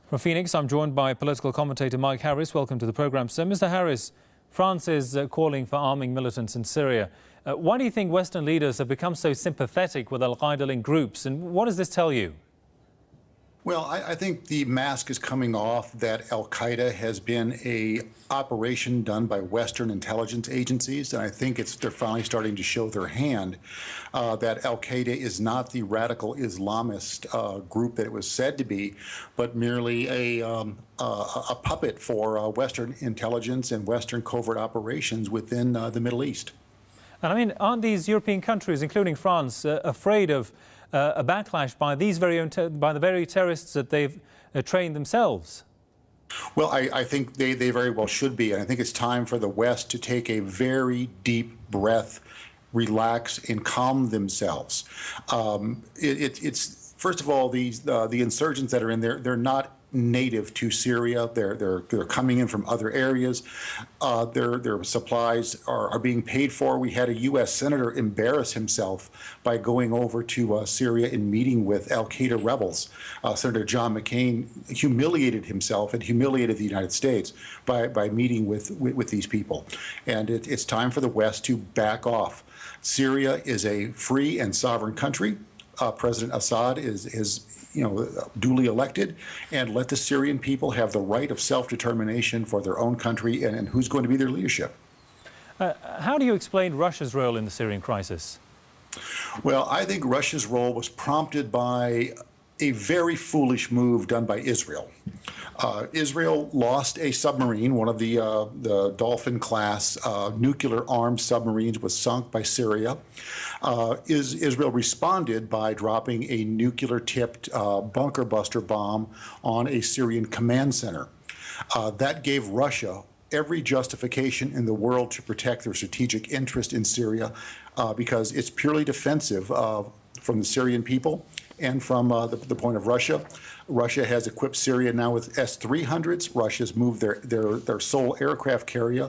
From Phoenix, I'm joined by political commentator Mike Harris. Welcome to the programme, sir. Mr. Harris, France is calling for arming militants in Syria. Why do you think Western leaders have become so sympathetic with Al Qaeda-linked groups, and what does this tell you? Well, I think the mask is coming off that Al Qaeda has been an operation done by Western intelligence agencies, and I think they're finally starting to show their hand that Al Qaeda is not the radical Islamist group that it was said to be, but merely a puppet for Western intelligence and Western covert operations within the Middle East. And I mean, aren't these European countries, including France, afraid of a backlash by the very terrorists that they've trained themselves? Well, I think they very well should be. And I think it's time for the West to take a very deep breath, relax, and calm themselves. It's first of all, the insurgents that are in there, they're not native to Syria. They're coming in from other areas. Their supplies are being paid for. We had a U.S. senator embarrass himself by going over to Syria and meeting with Al Qaeda rebels. Senator John McCain humiliated himself and humiliated the United States by meeting with these people. And it's time for the West to back off. Syria is a free and sovereign country. President Assad is duly elected, and let the Syrian people have the right of self-determination for their own country and who's going to be their leadership. How do you explain Russia's role in the Syrian crisis? Well, I think Russia's role was prompted by a very foolish move done by Israel. Israel lost a submarine. One of the Dolphin-class nuclear-armed submarines was sunk by Syria. Israel responded by dropping a nuclear-tipped bunker buster bomb on a Syrian command center. That gave Russia every justification in the world to protect their strategic interest in Syria because it's purely defensive from the Syrian people and from the point of Russia. Russia has equipped Syria now with S-300s. Russia's moved their sole aircraft carrier,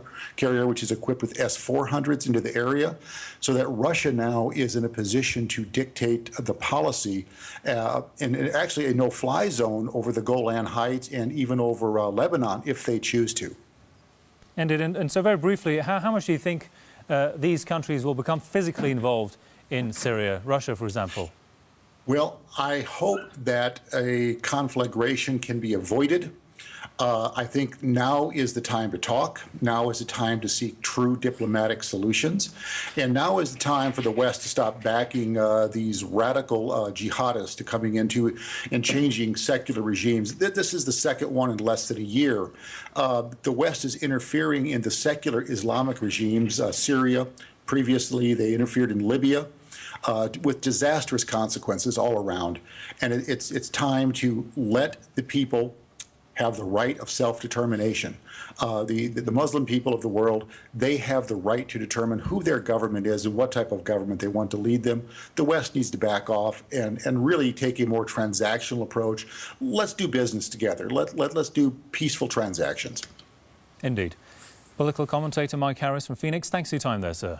which is equipped with S-400s, into the area, so that Russia now is in a position to dictate the policy and actually a no-fly zone over the Golan Heights and even over Lebanon if they choose to. And so very briefly, how much do you think these countries will become physically involved in Syria, Russia, for example? Well, I hope that a conflagration can be avoided. I think now is the time to talk. Now is the time to seek true diplomatic solutions. And now is the time for the West to stop backing these radical jihadists to coming into and changing secular regimes. This is the second one in less than a year. The West is interfering in the secular Islamic regimes, Syria. Previously, they interfered in Libya. With disastrous consequences all around. And it's time to let the people have the right of self-determination. The Muslim people of the world, they have the right to determine who their government is and what type of government they want to lead them. The West needs to back off and really take a more transactional approach. Let's do business together. Let's do peaceful transactions. Indeed. Political commentator Mike Harris from Phoenix, thanks for your time there, sir.